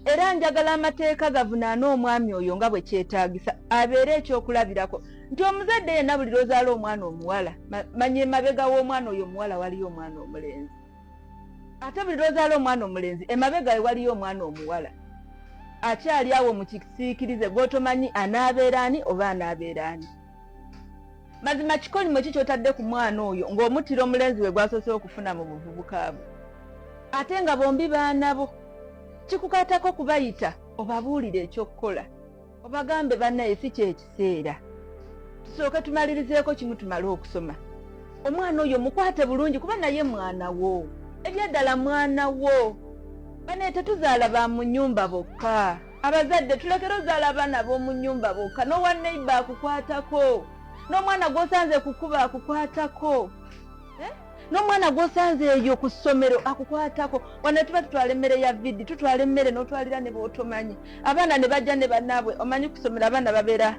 era njagala amateeka gavunaana omwami oyo nga bwe kyetaagisa abeere ekyokulabirako nti omuzadde yenna buli lw'ozaala omwana omuwala manye emabega w'omwana oyo omuwala waliyo omwana omulenzi ate buli lw'ozaala omwana omulenzi emabega we waliyo omwana omuwala akyali awo mu kisiikirize gw'otomanyi anaabeera ani oba anaabeera ani. Mazima kikolimo ki ky'otadde ku mwana oyo ng'omuttira omulenzi we gw'asoose okufuna mu buvubuka bwe ate nga bombi baana bo kikukwatako kubayita obabuulire ekyokukola obagambe bannaye si kyekiseera tusooke tumalirizeeko kimu tumale okusoma omwana oyo mukwate bulungi kuba naye mwana wo ebyaddala mwana wo bane tetuzaala ba mu nnyumba bokka abazadde tulekera ozaala abaana b'omu nnyumba bokka n'owa neighbor akukwatako n'omwana gw'osanze kukuba akukwatako n'omwana gw'osanze eyo ku ssomero akukwatako wane tuba tutwala emmere ya vidi tutwala emmere n'otwalira ne b'otomanyi abaana ne bajja ne bannaabwe omanyi ku ssomero abaana babeera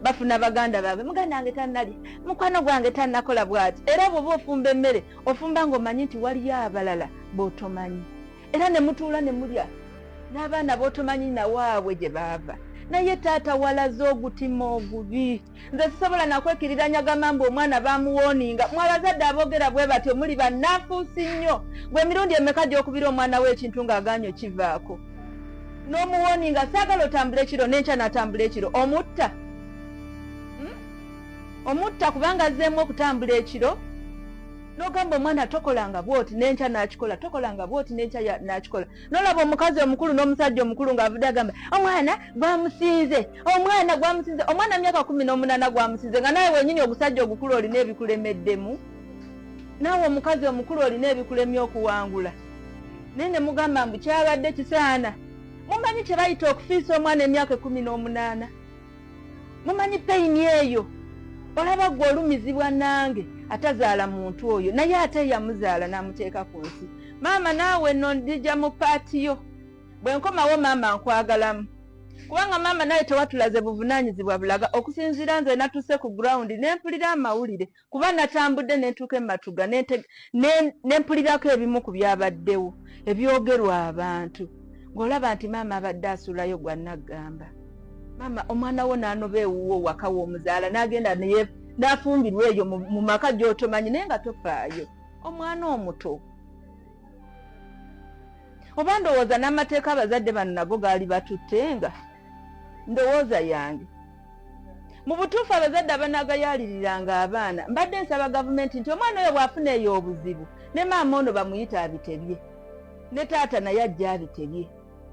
bafuna baganda baabwe muganda wange tannali mukwano gwange tannakola bw'ati era bw'oba ofumba emmere ofumba ng'omanyi nti waliyo abalala b'otomanyi era ne mutuula ne mulya n'abaana b'otomanyi nawaabwe gye baava naye taata walaze ogutima ogubi nze sisobola nakwekiriranya gamba omwana bamuwooninga mwabazadde aboogera bwe batyo muli bannanfuusi nnyo gwe emirundi emeka gy'okubira omwana we ekintu ng'agaanyo kivaako n'omuwooninga saagala otambula ekiro n'enkya n'atambula ekiro omutta omutta kubanga azzeemu okutambula ekiro n'ogamba omwana tokolanga bwoti n'enkya n'akikola tokolanga bwoti n'enkya n'akikola n'olaba omukazi omukulu n'omusajja omukulu ng'avudde agamba omwana gwamusinze omwana myaka 18 gwamusinze nga nawe wenyini ogusajja ogukulu olina ebikulemeddemu naawe omukazi omukulu olina ebikulemye okuwangula naye ne mugamba mbu kyabadde kisaana mumanyi kye bayita okufiisa omwana emyaka 18 mumanyi peyini eyo olaba gwe olumizibwa nange atazaala muntu oyo naye ate yamuzaala n'amuteeka ku nsi maama naawe nno ndija mu paatiyo bwe nkomawo maama nkwagalamu kubanga maama naye tewatulaze buvunaanyizibwa bulaga okusinziira nze natuuse ku ground nempulira amawulire kuba natambudde nentuuka ematuga nempulirako ebimu ku byabaddewo ebyogerwa abantu ng'olaba nti maama abadde asuulayo gwa naggamba maama omwana wo n'anoba ewuwo waka w'omuzaala n'agenda n'afumbirwa eyo mu maka gy'otomanyi naye nga tofaayo omwana omuto oba ndowooza n'amateeka abazadde bano nago gaali batuttenga ndowooza yange mu butuufu abazadde abanaagayaliriranga abaana mbadde nsaba gavumenti nti omwana oyo bw'afuna eyo obuzibu ne maama ono bamuyita abitebye ne taata naye ajja abitebye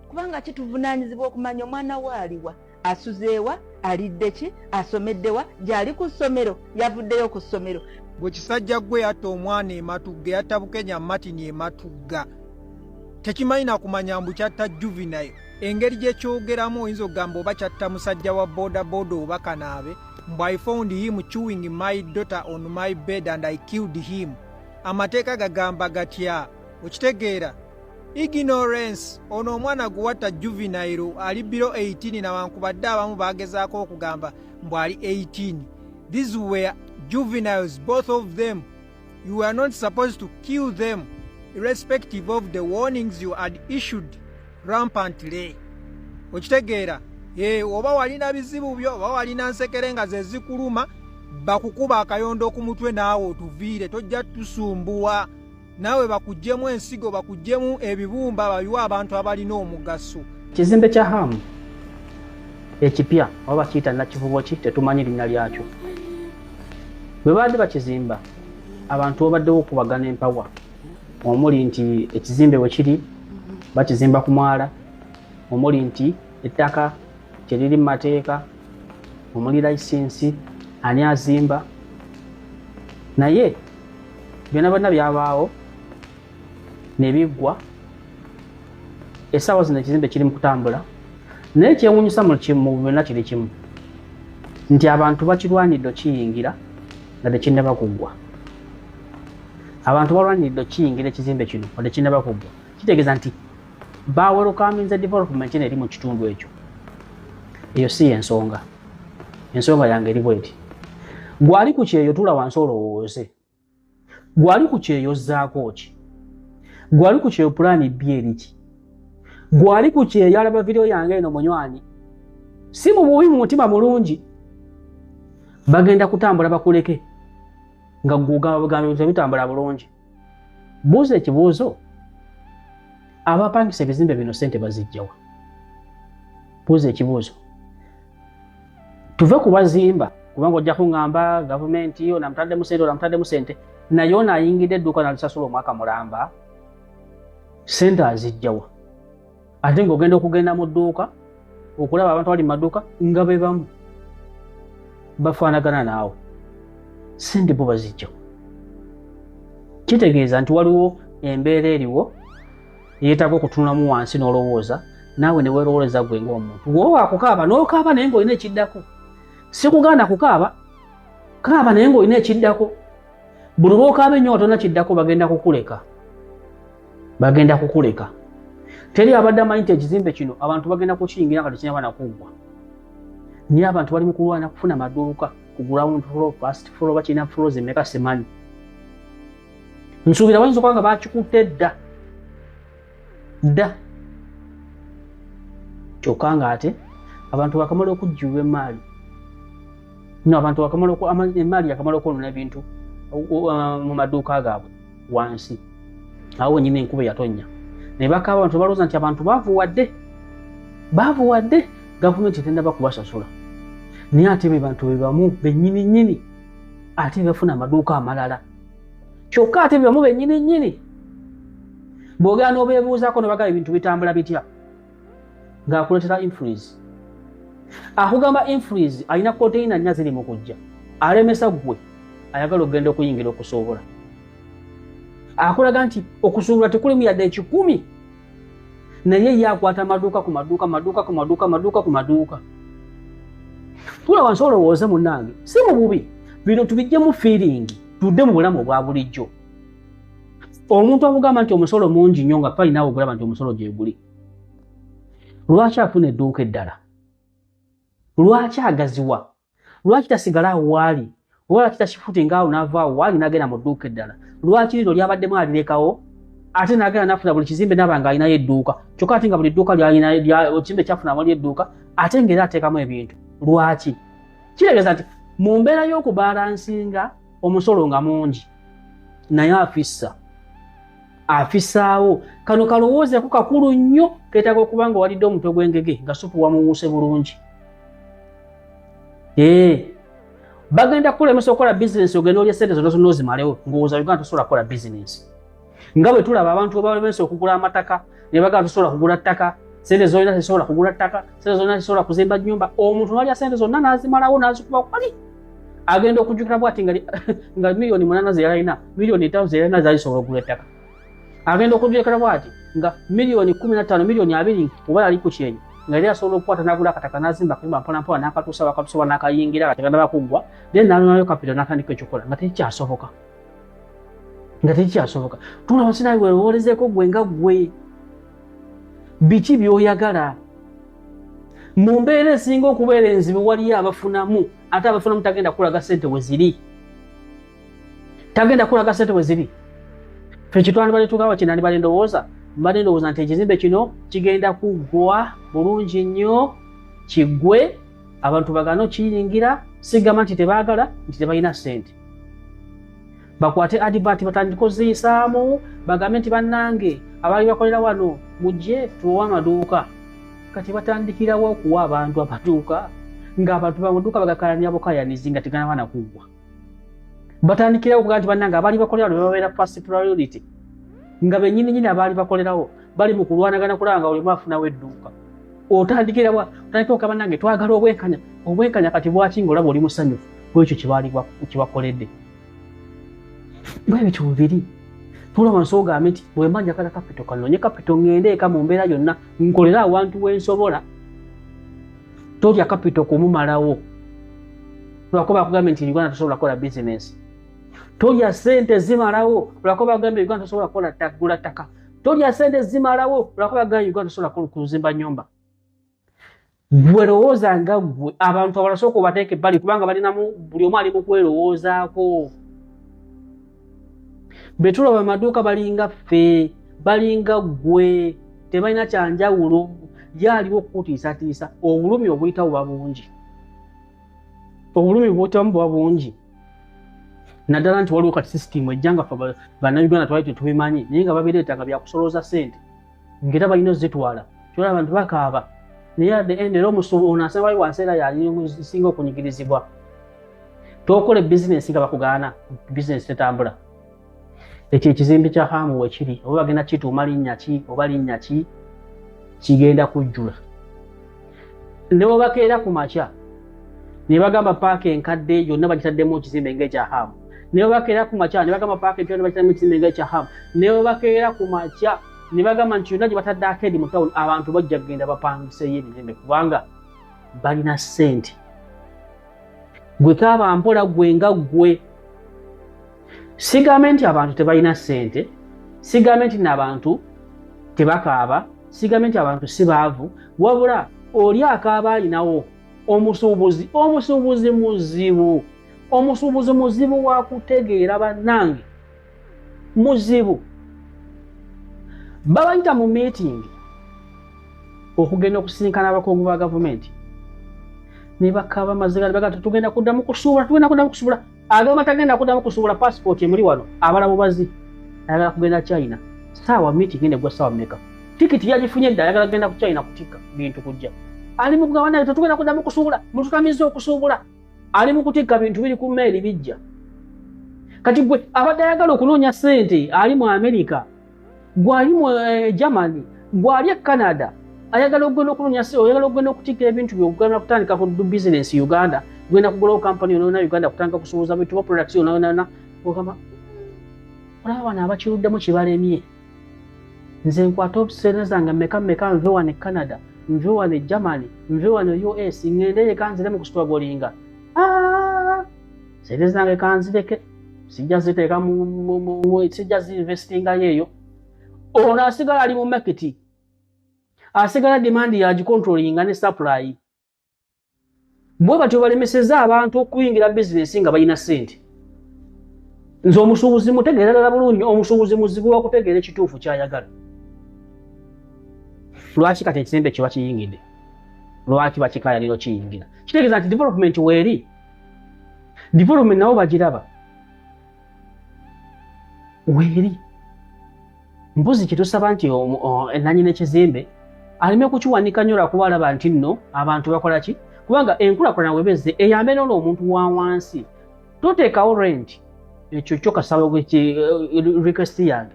kubanga kituvunaanyizibwa okumanya omwana waaliwa asuzeewa alidde ki asomeddewa gy'ali ku ssomero yavuddeyo ku ssomero bwe kisajja gwe yatta omwana ematugga yatabukenya matini ematugga tekimanyi nakumanya mbu kyatta juvenile engeri gye kyogeramu oyinza okugamba oba kyatta musajja wa bodaboda oba kanaabe mbu I found him chewing my daughter on my bed and I killed him amateeka gagamba gatya okitegeera ignorance ono omwana guwatta juvenile ali biro 18 nawankubadde abamu bagezaako okugamba mbu ali 18 these were juveniles both of them you were not supposed to kill them irrespective of the warnings you had issued rampantly okitegeera oba walina bizibu byo oba walina nsekere nga ze zikuluma bakukuba akayondo ku mutwe naawe otuviire tojja tusumbuwa nawe bakujjemu ensigo bakujjemu ebibumba babiwa abantu abalina omugaso. Kizimbe kya Hamu ekipya oba kiyita nakivubo ki tetumanyi linnya lyakyo bwe baadde bakizimba abantu obaddewo okubagana empawa omuli nti ekizimbe we kiri bakizimba ku mwala omuli nti ettaka teriri mu mateeka omuli layisinsi ani azimba naye byonna byonna byabaawo nebiggwa essaawa zino ekizimbe kiri mu kutambula naye kyewuunyisa mu byonna kiri kimu nti abantu bakirwanidde okiyingira nga tekinnaba kuggwa abantu balwanidde okiyingira ekizimbe kino nga tekinnaba kuggwa kitegeeza nti bawerokaminze development eri mu kitundu ekyo eyo si ensonga yange eri bweti gwali ku kyeyo tula wansi olowooze gwali ku kyeyo zzaako ki gwali ku kyeyo pulaani bbi eriki gwali ku kyeyo alaba video yange eno munywanyi si mu bubi mu mutima mulungi bagenda kutambula bakuleke nga gugamba bitambula bulungi buuza ekibuuzo abapangisa ebizimbe bino sente bazijjawa buuza ekibuuzo tuve kubazimba kubanga ojja kuŋŋamba gavumenti onamutaddemu sente naye ono ayingidde edduuka nalisasula omwaka mulamba sente azijjawa ate ng'ogenda okugenda mu dduuka okulaba abantu bali mu maduuka nga be bamu bafaanagana naawe sente bo bazijjawa kitegeeza nti waliwo embeera eriwo yeetaaga okutunulamu wansi n'olowooza naawe ne weerowooleza gwe ng'omuntu wowe akukaaba n'okaaba naye ng'olina ekiddako si kugaana kukaaba kaaba naye ng'olina ekiddako buli lw'okaaba ennyo watona kiddako bagenda kukuleka teri abadde amanyi nti ekizimbe kino abantu bagenda kukiyingira nga tekinyaba nakuggwa naye abantu bali mu kulwana kufuna maduuka ku ground floor first floor bakirina floor zimeka simanyi nsuubira bayinza okuba nga bakikutte dda kyokka nga ate abantu bakamala okujjulwa emaali abantu emaali yakamala okwonona ebintu mu maduuka gaabwe wansi awo wenyini enkuba yatonnya ne bakaaba abantu balowooza nti abantu baavuwadde gavumenti tennaba kubasasula naye ate be bantu be bamu bennyininyini ate bafuna amaduuka amalala kyokka ate be bamu bennyininyini bw'ogenda n'obeebuuzaako ne bagaba ebintu bitambula bitya ng'akuleetera influence akugamba influence alina koteina nnya ziri mu kujja alemesa ggwe ayagala okugenda okuyingira okusuubula akulaga nti okusuubula tekulimu yadde 10 naye ye akwata maduuka ku maduuka tula wansi olowooza munnange si mu bubi bino tubijjemu feeling tudde mu bulamu obwa bulijjo omuntu akugamba nti omusolo mungi nnyo nga palinawe ogulaba nti omusolo gye guli lwaki afuna edduuka eddala lwaki agaziwa lwaki tasigala awo waali lwaki takifutinga awo n'ava awo waali n'agenda mu dduuka eddala lwaki lino lyabaddemu alirekawo ate n'agenda n'afuna buli kizimbe n'aba nga alinayo edduuka kyokka ate nga buli dduuka ekizimbe kyafuna wali edduuka ate ng'era ateekamu ebintu lwaki kitegeeza nti mu mbeera y'okubalansinga omusolo nga mungi naye afissaawo kano kalowoozeeko kakulu nnyo keetaaga okuba nga walidde omutwe gw'engege nga supu wamuwuuse bulungi bagenda kulemesa okukola bizinesi ogenda olya sente zonna zonna ozimalewo ng'owooza Uganda tosobola kukola bizinesi nga bwe tulaba abantu balemesa okugula amataka ne bagamba tosobola kugula ttaka sente zonna tezisobola kugula ttaka sente zonna tezisobola kuzimba nnyumba omuntu n'alya sente zonna n'azimalawo n'azikuba kwali agenda okujjukira bw'ati nga miliyoni 8 ze yalina miliyoni 5 ze yalina zazisobola okugula ettaka agenda okujjukira bw'ati nga miliyoni 15 miliyoni 20 oba yali ku kyenyi nga yali asobola okukwata n'agula akataka n'azimba kuyimba mpolampola n'akatuusa bakatusoba n'akayingira nga tegenda bakuggwa then n'alinayo kapito n'atandika ekyokola nga tekikyasoboka tula wansi nawe weewolezeeko gwe nga gwe biki by'oyagala mu mbeera esinga okubeera enzibu waliyo abafunamu ate abafunamu tagenda kulaga ssente we ziri fe kitwandibadde tugawa kye nandibadde ndowooza mbadde ndowooza nti ekizimbe kino kigenda kuggwa bulungi nnyo kiggwe abantu bagana okiyingira sigamba nti tebaagala nti tebalina ssente bakwate adivert batandika oziyisaamu bagambe nti bannange abaali bakolera wano mujje tuwa amaduuka kati batandikirawo okuwa abantu amaduuka ng'abantu bamaduuka bagakalanya bukayanizi nga tegana bana kuggwa batandikirawo okugaa nti bannange abaali bakolera wano babeera first priority nga bennyininyini abaali bakolerawo bali mu kulwanagana kulaba nga olimu afunawo edduuka otandikira okugamba nange twagala obwenkanya kati bwaki ng'olaba oli musanyufu bwekyo kibakoledde bwe bityo bibiri tula wansi ogambe nti bwe mba njagala kapito kanonye kapito ngende eka mu mbeera yonna nkolera awantu wensobola tolya kapito kumumalawo lwako bakugambe nti Uganda tosobola kukola bizinesi tolya sente zimalawo lwako bagambe Uganda tosobola kukola ttaka tolya sente zimalawo lwako bagambe Uganda tosobola kuzimba nnyumba gwe lowooza nga gwe abantu abalala sooka obateeke ebbali kubanga balinamu buli omu ali mu kwerowoozaako betulaba amaduuka balinga ffe balinga gwe tebalina kyanjawulo yaliwo okutiisatiisa obulumi obuyitawo buba bungi obulumi buyitamu buba bungi naddala nti waliwo kati sisitimu ejjanga fe bannayuganda twali tetubimanyi naye nga babireetanga byakusolooza ssente ngera balina ozitwala kyola abantu bakaaba naye at the end era ono asanga wali wanseera yasinga okunyigirizibwa tokola bizinesi nga bakugaana bizinesi tetambula ekyo ekizimbe kya haamu wekiri oba bagenda kituuma linnya ki oba linnya ki kigenda kujjula ne bwebakeera ku makya ne bagamba paaka enkadde yonna bagitaddemu ekizimbe ng'ekya haamu ne bwebakeera ku makya ne bagamba paaka empya ne bagitaddemu ekizimbe ng'ekya haamu ne bwebakeera ku makya ne bagamba nti yonna gye batadde akeedi mu tawuni abantu bajja kugenda bapangiseeyo ebizimbe kubanga balina ssente gwe kaaba mpola gwe nga gwe sigambe nti abantu tebalina ssente sigambe nti n'abantu tebakaaba sigambe nti abantu si baavu wabula oli akaaba alinawo omusuubuzi muzibu wa kutegeera bannange muzibu babayita mu meeting okugenda okusinkana abakungu ba gavumenti ne bakaaba maziga ne bagamba tugenda kuddamu kusuubula agamba tagenda kuddamu kusuubula passport emuli wano abala bubazi ayagala kugenda China saawa meeting ne gwa saawa mmeka tikiti yagifunye dda ayagala kugenda ku China kutika bintu kujja ali mu kugamba naye tugenda kuddamu kusuubula mututamize okusuubula ali mu kutika bintu biri ku meeri bijja kati gwe abadde ayagala okunoonya ssente ali mu America gwali mu Germany gwali Canada ayagala okugenda okunoonya ssente oyagala okugenda okutika ebintu by'okugenda kutandika ku business Uganda gwenda kugulawo kampani yonna Uganda kutandika kusuubuza bintu ba products yonna ogamba olaba bano abakiruddemu kibalemye nze nkwata obusente zange mmeka nve wano e Canada nve wano e Germany nve wano US ngende kanziremu ku strugglinga sente zange kanzireke sijja ziteeka sijja zinvestinga yeeyo ono asigala ali mu market asigala demand yagicontrollinga ne supply bwe batyo balemeseza abantu okuyingira bizinesi nga balina ssente nze omusuubuzi mutegeera ddala bulungi omusuubuzi muzibu wa kutegeera ekituufu kyayagala lwaki kati ekizimbe kiba kiyingidde lwaki bakikayaliro kiyingira kitegeeza nti development weeri development nabo bagiraba weeri mbuzi kyetusaba nti enanyina ekizimbe aleme kukiwanika nnyo lwakuba alaba nti nno abantu bakola ki kubanga enkulakulana webeze eyambe n'olwo omuntu wa wansi toteekawo rent ekyo kyo kasaba request yange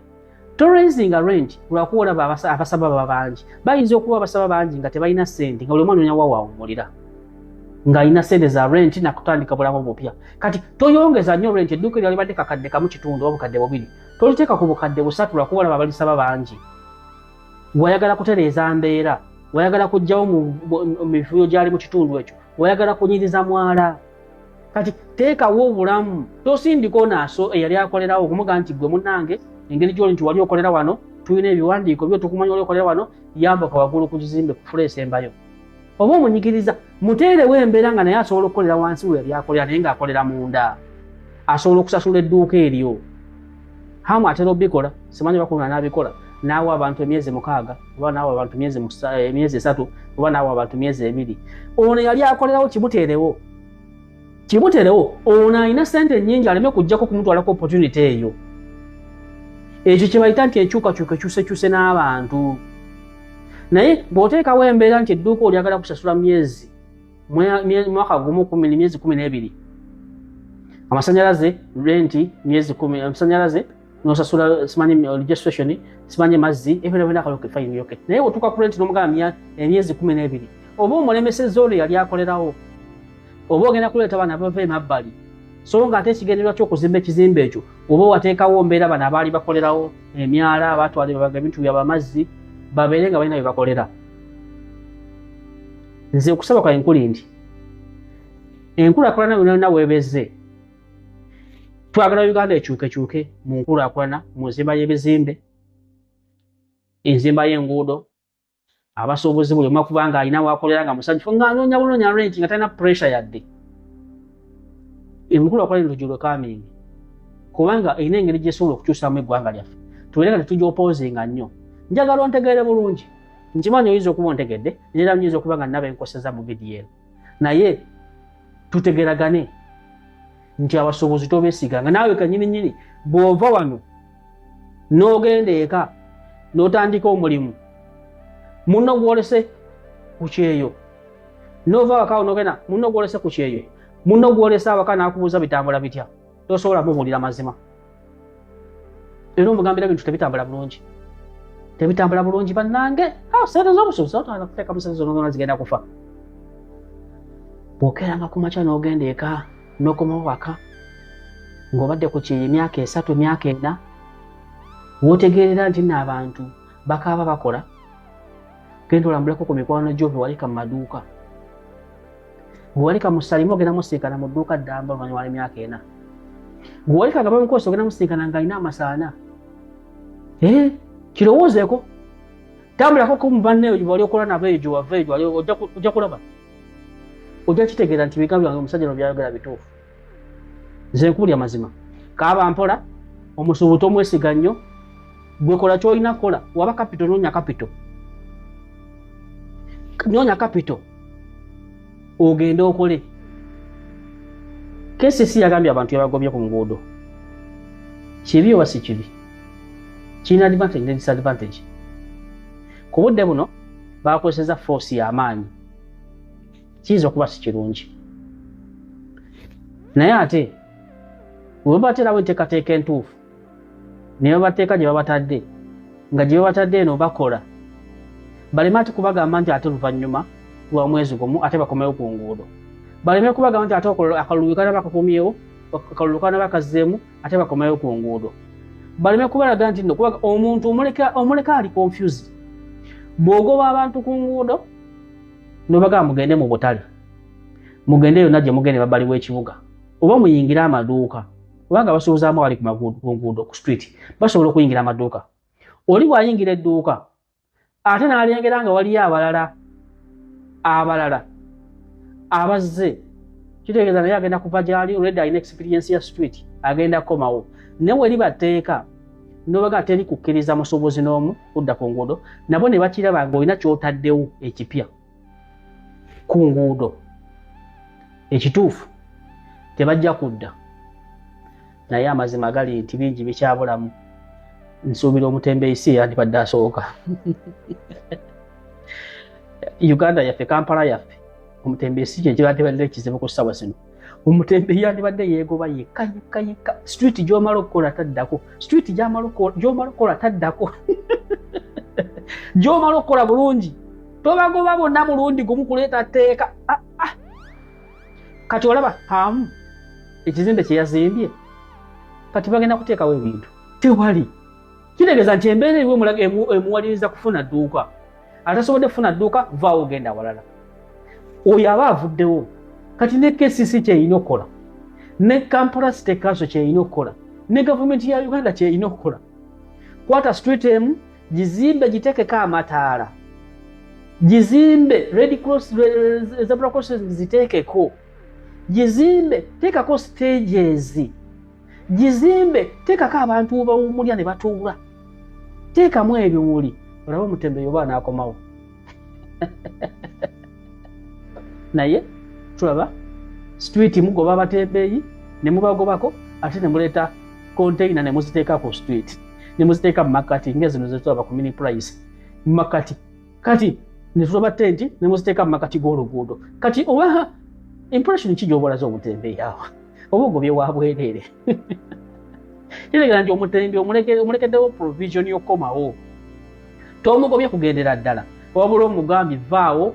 toraisinga rent lwakuba olaba abasaba baba bangi bayinza okuba abasaba bangi nga tebalina ssente nga buli omwana onya wawawumulira ng'alina ssente za rent nakutandika bulamu bupya kati toyongeza nnyo rent edduuka eryo libadde kakadde kamu kitundu oba bukadde bubiri toliteeka ku bukadde busatu lwakuba olaba balisaba bangi wayagala kutereeza mbeera wayagala kujjawo mu mivuyo gyali mu kitundu ekyo wayagala kunyiriza mwala kati teekawo obulamu tosindika onaaso eyali akolerawo okumuga nti gwe munnange engeri gyoli nti wali okolera wano tulina ebiwandiiko byo tukumanya wali okolera wano yambuka waggulu ku kizimbe kufuleesa embayo oba omunyigiriza muteerewo embeera nga naye asobola okukolera wansi we yali akolera naye ng'akolera munda asobola okusasula edduuka eryo hamu atera obikola simanyi bakuluna n'abikola naawe abantu emyezi 6 oba naawe abantu emyezi 3 oba naawe abantu emyezi 2 ono yali akolerawo kimuterewo ono alina ssente nnyingi aleme kujjako kumutwalako opportunity eyo ekyo kye bayita nti enkyukakyuka ekyusekyuse n'abantu naye bw'oteekawo embeera nti edduuka olyagala kusasula mwaka gumu myezi 12 amasanyalaze renti myezi 10 amasanyalaze nosasula simanyi registration simanyi mazzi ebyo byonna kaloke fine yoke naye otuka ku renti n'omugamba emyezi 12 oba omulemeseza ono yali akolerawo oba ogenda kuleeta abaana bava emabbali so nga ate ekigendererwa ky'okuzimba ekizimbe ekyo oba wateekawo mbeera bano abaali bakolerawo emyala abatwalibwaga ebintu byabamazzi babeere nga balina bye bakolera nze okusaba kwa enkuli nti enkulakulana yonna weebeze twagala Uganda ekyukekyuke mu nkulakulana mu nzimba y'ebizimbe enzimba y'enguudo abasuubuzi buli omu kubanga alina waakolera nga musanyufu ng'anoonya bunoonya rent nga talina pressure yadde enkulakulana lujulwe kamingi kubanga erina engeri gy'esobola okukyusamu eggwanga lyaffe tubeere nga tetujja opposinga nnyo njagala ontegeere bulungi nkimanyi oyinza okuba ontegedde era nyinza okuba nga naba enkoseza mu vidiyo eno naye tutegeragane nti abasuubuzi tobeesiganga naawe kanyininyini bw'ova wano n'ogenda eka n'otandika omulimu munno gwolese ku kyeyo n'ova wakawo n'ogenda munno gwolese ku kyeyo munno gwolese awaka n'akubuuza bitambula bitya tosobola mubuulira mazima era omugambira bintu tebitambula bulungi bannange sente z'obusuubuzi otwala kuteekamu sente zonna zigenda kufa bw'okeranga ku makya n'ogenda eka n'okomawo waka ng'obadde ku kyeyo emyaka 3 emyaka 4 w'otegeerera nti n'abantu bakaaba bakola genda olambuleko ku mikwano gyo bwe walika mu maduuka bwe walika mu ssalimu ogenda musinkana mu dduuka ddamba oluvannyuma lw'emyaka 4 bwe walika nga bamukosa ogenda musinkana ng'alina amasaana kirowoozeeko tambulako ku mubanneyo gye wali okola nabo eyo gye wava eyo ojja kulaba ojja kitegeera nti bigambo byange omusajja no byayogera bituufu nze nkubulya mazima kaaba mpola omusuubuzi omwesiga nnyo gwekola kyolina kukola waba kapito noonya kapito ogende okole KCC yagambye abantu yabagobye ku nguudo kibi oba si kibi kirina advantage ne disadvantage ku budde buno bakozesa force y'amaanyi kiyinza okuba si kirungi naye ate bwe bateerawo enteekateeka entuufu ne babateeka gye babatadde nga gye babatadde eno bakola baleme ate kubagamba nti ate oluvannyuma lwa mwezi gumu ate bakomewo ku nguudo baleme kubagamba nti ate akalulu kana bakakumyewo akalulu kana bakazzeemu ate bakomewo ku nguudo baleme kubalaga nti nno kubaga omuntu omuleka ali confused bw'ogoba abantu ku nguudo nobagamba mugende mu butale mugende yonna gye mugende babbali w'ekibuga oba muyingire amaduuka kubanga basuubuzaamu abali ku nguudo ku street basobola okuyingira amaduuka oli bw'ayingira edduuka ate n'alengera nga waliyo abalala abazze kitegeeza naye agenda kuva gyali olwedde alina experience ya street agenda kukomawo naye weri batteeka nobaga teri kukkiriza musuubuzi n'omu kudda ku nguudo nabo ne bakiraba ng'olina ky'otaddewo ekipya ku nguudo ekituufu tebajja kudda naye amazima gali nti bingi bikyabulamu nsuubira omutembeeyisi yandibadde asooka Uganda yaffe Kampala yaffe omutembeeyisi kye kibadde ekizibu ku ssaawa zino omutembeeyi yandibadde yeegoba yekka street gy'omala okukola taddako street gy'omala okukola taddako gy'omala okukola bulungi tobagoba bonna mulundi gumu kuleeta tteeka kati olaba ekizimbe kye yazimbye kati bagenda kuteekawo ebintu tewali kitegeeza nti embeera eriwo emuwaliriza kufuna dduuka atasobodde kufuna dduuka vaawo ogenda walala oyo aba avuddewo kati ne KCC kyeyina okukola ne Kampala State Council kyeyina okukola ne gavumenti ya Uganda kyeyina okukola kwata street emu gizimbe giteekeko amataala gizimbe Red Cross Zebra Cross ziteekeko gizimbe teekako stages gizimbe teekako abantu bawumulya ne batuula teekamu ebimuli olaba omutembeeyi oba anaakomawo naye tulaba street mugoba abatembeeyi ne mubagobako ate ne muleeta container ne muziteeka ku street ne muziteeka mu makati ngezino zetulaba ku mini price mu makati kati ne tulaba tenti ne muziteeka mu makati g'oluguudo kati oba impression ki gy'obolaza omutembeeyi awo oba ogobye wa bwereere kitegeeza nti omutembeeyi omulekeddewo provision y'okkomawo tomugobye kugendera ddala wabula omugambye vaawo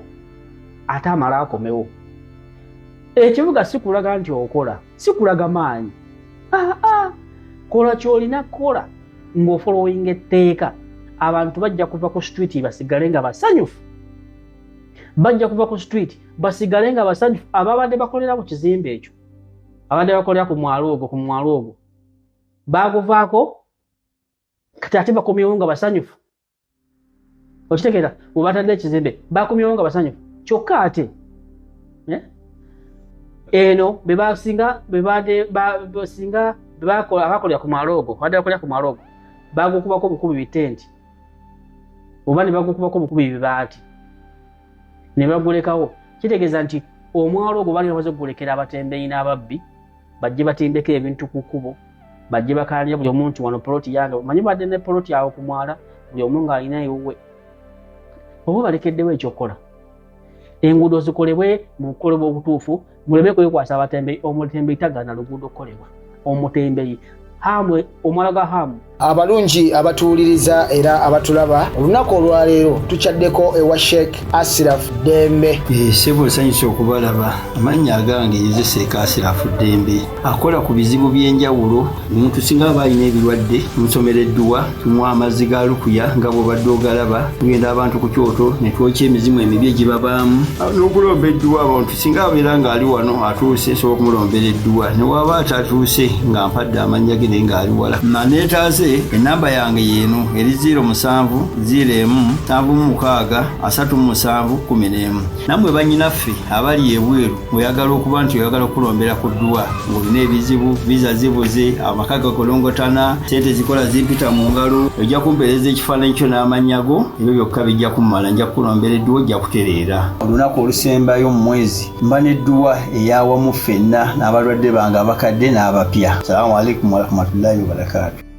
ate amala akomewo ekibuga sikulaga nti okola sikulaga maanyi kola kyolina kukola ng'ofolowinga etteeka abantu bajja kuva ku street basigale nga basanyufu bajja kuva ku street basigale nga basanyufu ababadde bakolera ku kizimbe ekyo abadde bakolera ku mwalo ogwo baguvaako kati ate bakomyewo nga basanyufu okitegeera bwe batadde ekizimbe bakomyewo nga basanyufu kyokka ate eno abakolera ku mwalo ogwo badde bakolera ku mwalo ogwo bagukubako obukubi bitenti oba ne bagukubako bukubi bibaati ne bagulekawo kitegeeza nti omwalo ogwo bali bamaze okugulekera abatembeeyi n'ababbi bajje batimbeko ebintu ku kkubo bajje bakalya buli omuntu wano poloti yange manyi badde ne poloti awo ku mwala buli omu ng'alina ewuwe oba balekeddewo ekyokukola enguudo zikolebwe mu bukole bw'obutuufu muleme kwekwasa abatembeeyi omutembeeyi tagaana luguudo kukolebwa omutembeeyi hamwe omwala ga hamu abalungi abatuuliriza era abatulaba olunaku olwaleero tukyaddeko ewa Sheikh Ashraf Dembe. Sebo nsanyusa okubalaba. Amannya agange Yeze Sheikh Ashraf Dembe akola ku bizibu by'enjawulo. Omuntu singa aba alina ebirwadde musomereddwa tumwa amazzi ga lukuya nga bw'obadde ogalaba tugenda abantu ku kyoto ne twokya emizimu emibi egibabaamu n'okulomba edduwa abantu singa abeera ng'ali wano atuuse nsobola okumulombera edduwa ne waba atatuuse nga mpadde amannya ge naye ng'ali wala maneetaaze enamba yange yeeno eri 0707363711 nammwe bannyinaffe abali ebweru oyagala okuba nti oyagala okulombera ku dduwa ng'olina ebizibu viza zibuze amaka gakolongotana sente zikola zimpita mu ngalo ojja kumpeereza ekifaananyi kyo n'amanyago ebyo byokka bijja kummala nja kukulombera edduwa ojja kutereera olunaku olusembayo mu mwezi mba n'edduwa eyawamu ffenna n'abalwadde bange abakadde n'abapya. Salaamu alaikum warahmatullahi wabarakatuh.